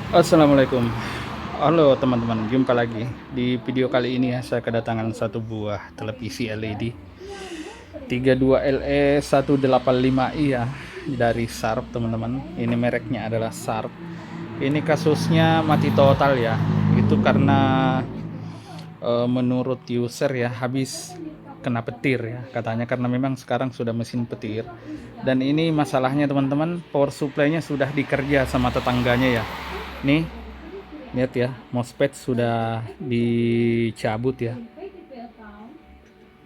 Assalamualaikum. Halo teman-teman, jumpa lagi. Di video kali ini ya, saya kedatangan satu buah televisi LED 32LE 185i ya, dari Sharp teman-teman. Ini mereknya adalah Sharp. Ini kasusnya mati total ya. Itu karena menurut user ya habis kena petir ya katanya, karena memang sekarang sudah mesin petir. Dan ini masalahnya teman-teman, power supply-nya sudah dikerja sama tetangganya ya. Nih, lihat ya, MOSFET sudah dicabut ya,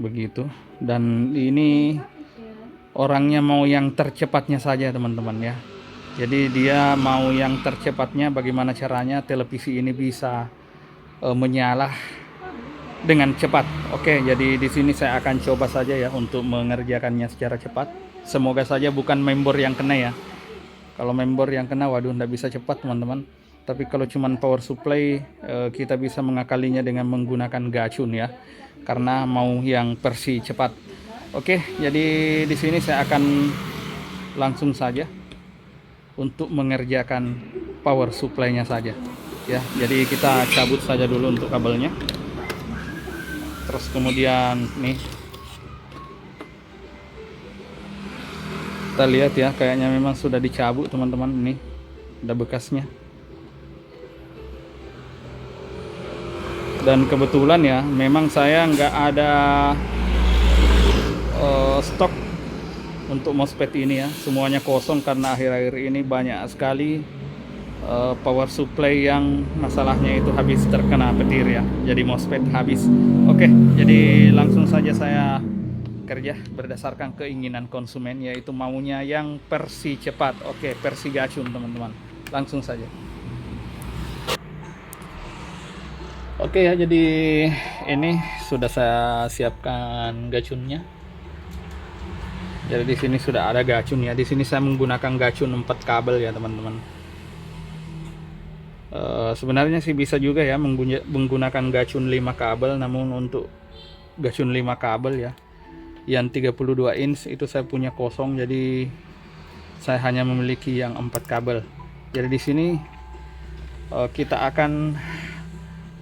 begitu. Dan ini orangnya mau yang tercepatnya saja teman-teman ya. Jadi dia mau yang tercepatnya. Bagaimana caranya televisi ini bisa menyala dengan cepat. Oke, jadi di sini saya akan coba saja ya untuk mengerjakannya secara cepat. Semoga saja bukan member yang kena ya. Kalau member yang kena, waduh, nggak bisa cepat teman-teman. Tapi kalau cuman power supply, kita bisa mengakalinya dengan menggunakan gacun ya, karena mau yang versi cepat. Oke, jadi di sini saya akan langsung saja untuk mengerjakan power supply-nya saja ya. Jadi kita cabut saja dulu untuk kabelnya. Terus kemudian nih, kita lihat ya, kayaknya memang sudah dicabut teman-teman. Ini ada bekasnya. Dan kebetulan ya, memang saya nggak ada stok untuk MOSFET ini ya. Semuanya kosong karena akhir-akhir ini banyak sekali power supply yang masalahnya itu habis terkena petir ya. Jadi MOSFET habis. Oke, jadi langsung saja saya kerja berdasarkan keinginan konsumen, yaitu maunya yang versi cepat. Oke, versi gacun teman-teman. Langsung saja. Oke ya, jadi ini sudah saya siapkan gacunnya. Jadi di sini sudah ada gacun ya. Di sini saya menggunakan gacun 4 kabel ya teman-teman. Sebenarnya sih bisa juga ya menggunakan gacun 5 kabel, namun untuk gacun 5 kabel ya, yang 32 inch itu saya punya kosong, jadi saya hanya memiliki yang 4 kabel. Jadi di sini kita akan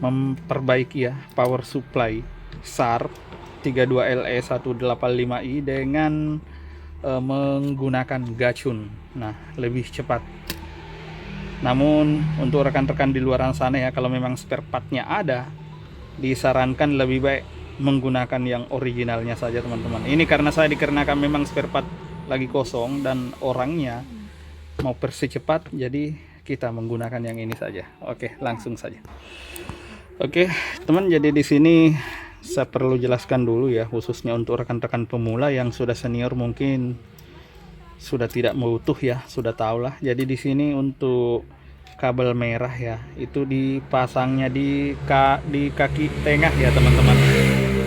memperbaiki ya power supply Sharp 32LE 185i dengan menggunakan gacun. Nah, lebih cepat. Namun untuk rekan-rekan di luar sana ya, kalau memang spare partnya ada, disarankan lebih baik menggunakan yang originalnya saja teman-teman. Ini karena saya dikarenakan memang spare part lagi kosong dan orangnya mau versi cepat, jadi kita menggunakan yang ini saja. Oke, langsung saja. Oke teman, jadi di sini saya perlu jelaskan dulu ya, khususnya untuk rekan-rekan pemula. Yang sudah senior mungkin sudah tidak utuh ya, sudah tahu lah. Jadi di sini untuk kabel merah ya, itu dipasangnya di kaki tengah ya teman-teman,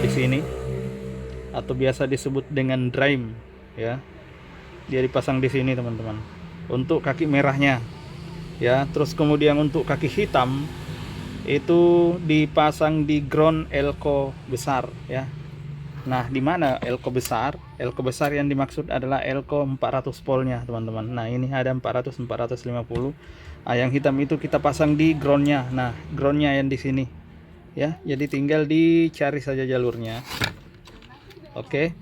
di sini, atau biasa disebut dengan drum ya. Dia dipasang di sini teman-teman, untuk kaki merahnya ya. Terus kemudian untuk kaki hitam itu dipasang di ground elko besar ya. Nah, di mana elko besar? Elko besar yang dimaksud adalah elko 400 voltnya teman-teman. Nah, ini ada 400, 450. Nah, yang hitam itu kita pasang di groundnya. Nah, groundnya yang di sini ya. Jadi tinggal dicari saja jalurnya. Oke.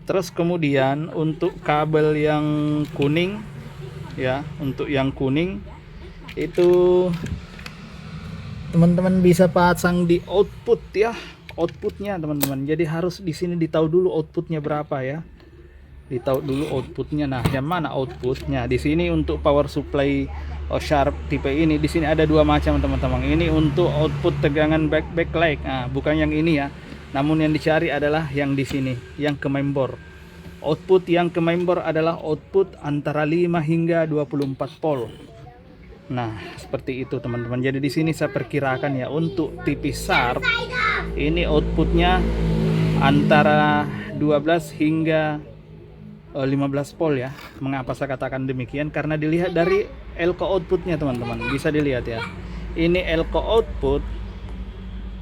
Terus kemudian untuk kabel yang kuning ya, untuk yang kuning itu teman-teman bisa pasang di output ya, outputnya teman-teman. Jadi harus di sini ditahu dulu outputnya berapa ya, ditahu dulu outputnya. Nah, yang mana outputnya? Di sini untuk power supply Sharp tipe ini, di sini ada dua macam teman-teman. Ini untuk output tegangan backlight. Nah, bukan yang ini ya, namun yang dicari adalah yang di sini, yang ke mainboard. Output yang ke mainboard adalah output antara 5 hingga 24 volt. Nah, seperti itu teman-teman. Jadi di sini saya perkirakan ya, untuk TV Sharp ini outputnya antara 12 hingga 15 volt ya. Mengapa saya katakan demikian? Karena dilihat dari elko outputnya teman-teman. Bisa dilihat ya. Ini elko output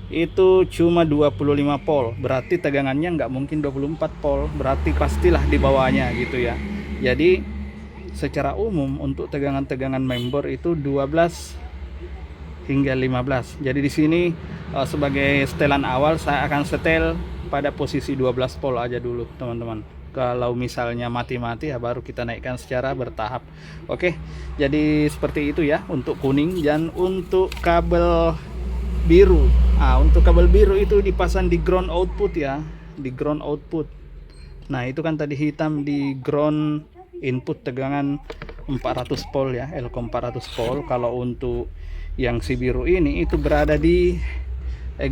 itu cuma 25 volt. Berarti tegangannya nggak mungkin 24 volt. Berarti pastilah di bawahnya gitu ya. Jadi secara umum untuk tegangan-tegangan member itu 12 hingga 15. Jadi di sini sebagai setelan awal saya akan setel pada posisi 12 volt aja dulu teman-teman. Kalau misalnya mati-mati ya baru kita naikkan secara bertahap. Oke, jadi seperti itu ya untuk kuning. Dan untuk kabel biru, untuk kabel biru itu dipasang di ground output ya, di ground output. Nah itu kan tadi hitam di ground input tegangan 400 volt ya, Elko 400 volt. Kalau untuk yang si biru ini itu berada di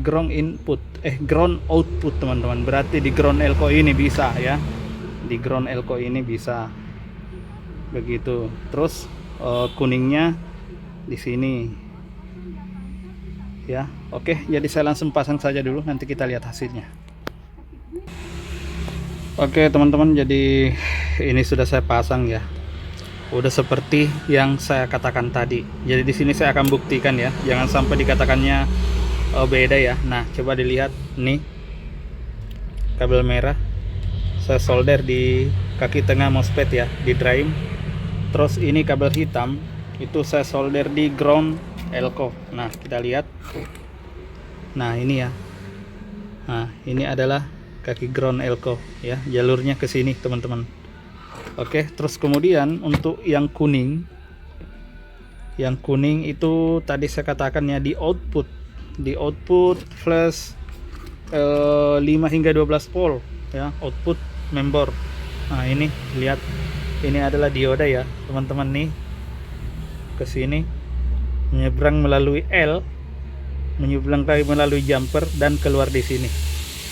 ground input, ground output teman-teman. Berarti di ground Elko ini bisa ya, di ground Elko ini bisa begitu. Terus kuningnya di sini ya. Oke, jadi saya langsung pasang saja dulu, nanti kita lihat hasilnya. Oke teman-teman, jadi ini sudah saya pasang ya. Udah seperti yang saya katakan tadi. Jadi di sini saya akan buktikan ya, jangan sampai dikatakannya beda ya. Nah coba dilihat nih, kabel merah saya solder di kaki tengah MOSFET ya, di drain. Terus ini kabel hitam itu saya solder di ground Elko. Nah kita lihat, nah ini ya, nah ini adalah kaki ground Elko ya, jalurnya ke sini teman-teman. Oke, terus kemudian untuk yang kuning itu tadi saya katakan ya, di output flash 5 hingga 12 volt ya, output member. Nah ini lihat, ini adalah dioda ya teman-teman nih, ke sini menyeberang melalui L, menyeberang melalui jumper dan keluar di sini.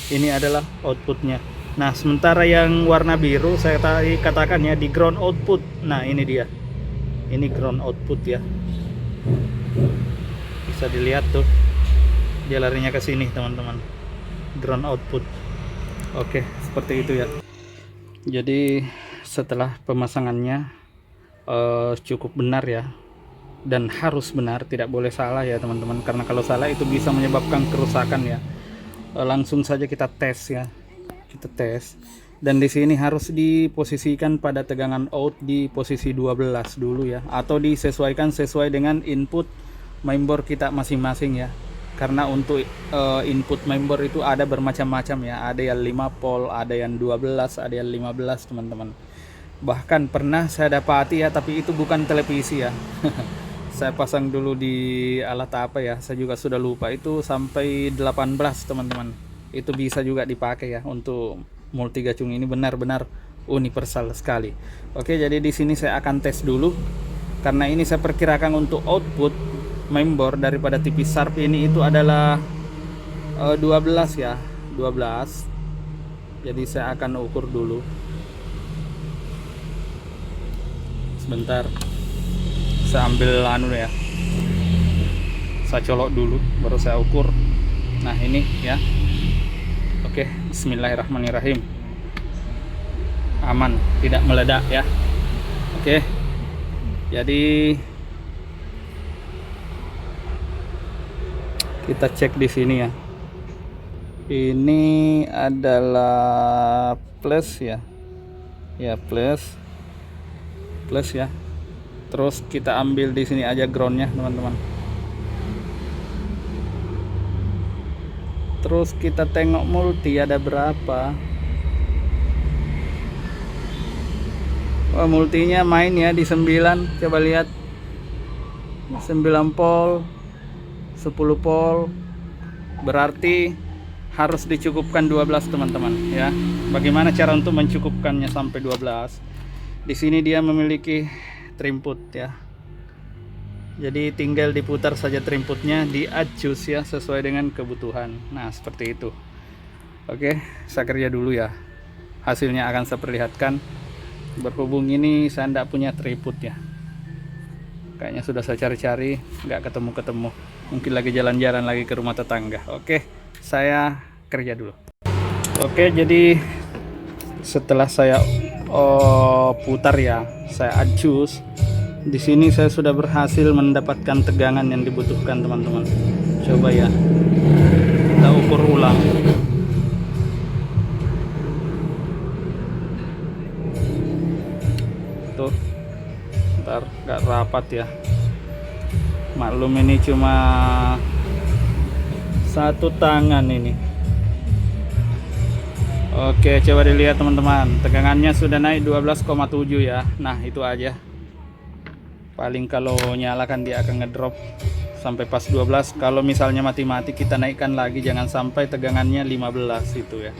Ini adalah outputnya. Nah sementara yang warna biru saya tadi katakan ya, di ground output. Nah ini dia, ini ground output ya, bisa dilihat tuh dia larinya ke sini teman-teman, ground output. Oke, seperti itu ya. Jadi setelah pemasangannya cukup benar ya, dan harus benar, tidak boleh salah ya teman-teman, karena kalau salah itu bisa menyebabkan kerusakan ya. Langsung saja kita tes ya, kita tes. Dan di sini harus diposisikan pada tegangan out di posisi 12 dulu ya, atau disesuaikan sesuai dengan input mainboard kita masing-masing ya. Karena untuk input mainboard itu ada bermacam-macam ya, ada yang 5 volt, ada yang 12, ada yang 15 teman-teman. Bahkan pernah saya dapati ya, tapi itu bukan televisi ya. Saya pasang dulu di alat apa ya, saya juga sudah lupa, itu sampai 18 teman-teman. Itu bisa juga dipakai ya untuk multi gacung ini, benar-benar universal sekali. Oke, jadi di sini saya akan tes dulu, karena ini saya perkirakan untuk output mainboard daripada TV Sharp ini itu adalah 12 ya, 12. Jadi saya akan ukur dulu sebentar, saya ambil anu ya, saya colok dulu baru saya ukur. Nah ini ya. Oke, bismillahirrahmanirrahim. Aman, tidak meledak ya. Oke, jadi kita cek di sini ya. Ini adalah plus ya, ya plus ya. Terus kita ambil di sini aja groundnya teman-teman. Terus kita tengok multi ada berapa. Oh, multinya main ya di 9. Coba lihat, 9 volt, 10 volt. Berarti harus dicukupkan 12 teman-teman ya. Bagaimana cara untuk mencukupkannya sampai 12? Di sini dia memiliki trimput ya. Jadi tinggal diputar saja trimputnya, di adjust ya sesuai dengan kebutuhan. Nah seperti itu. Oke, saya kerja dulu ya, hasilnya akan saya perlihatkan. Berhubung ini saya tidak punya tripod ya, kayaknya sudah saya cari-cari nggak ketemu-ketemu. Mungkin lagi jalan-jalan lagi ke rumah tetangga. Oke, saya kerja dulu. Oke, jadi setelah saya putar ya, saya adjust. Di sini saya sudah berhasil mendapatkan tegangan yang dibutuhkan teman-teman. Coba ya, kita ukur ulang. Tuh, ntar nggak rapat ya. Maklum ini cuma satu tangan ini. Oke, coba dilihat teman-teman, tegangannya sudah naik 12,7 ya. Nah itu aja, paling kalau nyalakan dia akan ngedrop sampai pas 12. Kalau misalnya mati-mati kita naikkan lagi, jangan sampai tegangannya 15 itu ya.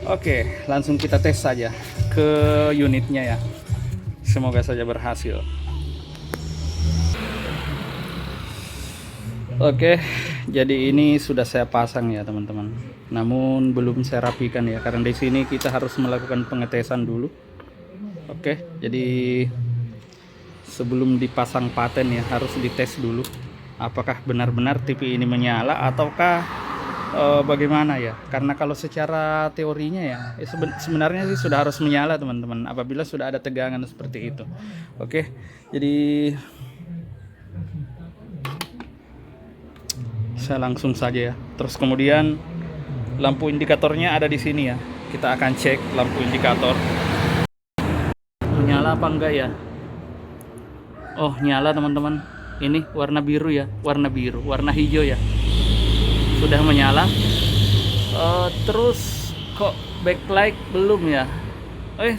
Oke, langsung kita tes saja ke unitnya ya, semoga saja berhasil. Oke, jadi ini sudah saya pasang ya teman-teman. Namun belum saya rapikan ya, karena di sini kita harus melakukan pengetesan dulu. Oke, jadi sebelum dipasang paten ya harus dites dulu apakah benar-benar TV ini menyala ataukah bagaimana ya. Karena kalau secara teorinya ya sebenarnya sih sudah harus menyala teman-teman apabila sudah ada tegangan seperti itu. Oke, jadi saya langsung saja ya. Terus kemudian lampu indikatornya ada di sini ya. Kita akan cek lampu indikator menyala apa enggak ya. Oh, nyala teman-teman. Ini warna biru ya, warna biru, warna hijau ya. Sudah menyala. Terus kok backlight belum ya?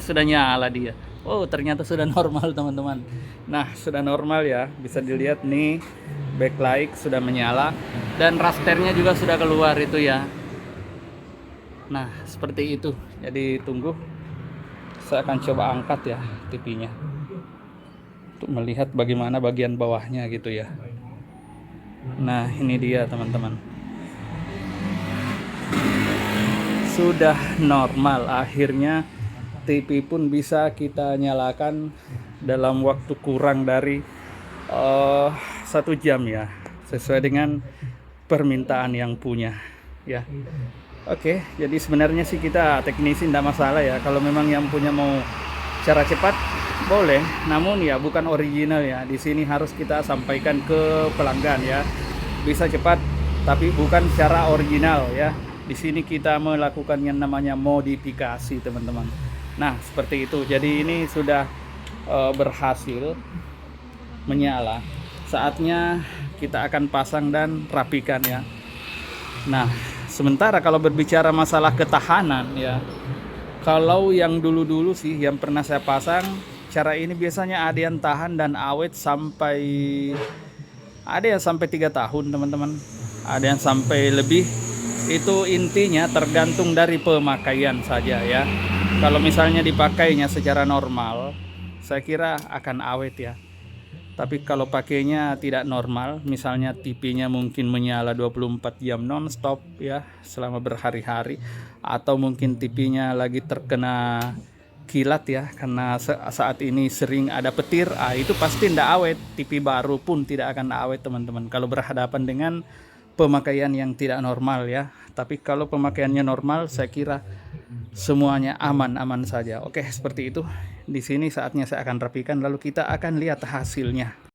Sudah nyala dia. Oh, ternyata sudah normal teman-teman. Nah, sudah normal ya. Bisa dilihat nih, backlight sudah menyala dan rasternya juga sudah keluar itu ya. Nah, seperti itu. Jadi tunggu, saya akan coba angkat ya TV-nya untuk melihat bagaimana bagian bawahnya gitu ya. Nah, ini dia teman-teman, sudah normal. Akhirnya TV pun bisa kita nyalakan dalam waktu kurang dari 1 jam ya, sesuai dengan permintaan yang punya ya. Oke, jadi sebenarnya sih kita teknisi tidak masalah ya. Kalau memang yang punya mau cara cepat boleh, namun ya bukan original ya. Di sini harus kita sampaikan ke pelanggan ya. Bisa cepat tapi bukan cara original ya. Di sini kita melakukan yang namanya modifikasi teman-teman. Nah, seperti itu. Jadi ini sudah berhasil menyala. Saatnya kita akan pasang dan rapikan ya. Nah, sementara kalau berbicara masalah ketahanan ya, kalau yang dulu-dulu sih yang pernah saya pasang, cara ini biasanya ada yang tahan dan awet sampai, ada yang sampai 3 tahun teman-teman, ada yang sampai lebih. Itu intinya tergantung dari pemakaian saja ya. Kalau misalnya dipakainya secara normal, saya kira akan awet ya. Tapi kalau pakainya tidak normal, misalnya TV-nya mungkin menyala 24 jam non-stop ya selama berhari-hari, atau mungkin TV-nya lagi terkena kilat ya karena saat ini sering ada petir, itu pasti tidak awet. TV baru pun tidak akan awet teman-teman kalau berhadapan dengan pemakaian yang tidak normal ya. Tapi kalau pemakaiannya normal, saya kira semuanya aman-aman saja. Oke, seperti itu. Di sini saatnya saya akan rapikan, lalu kita akan lihat hasilnya.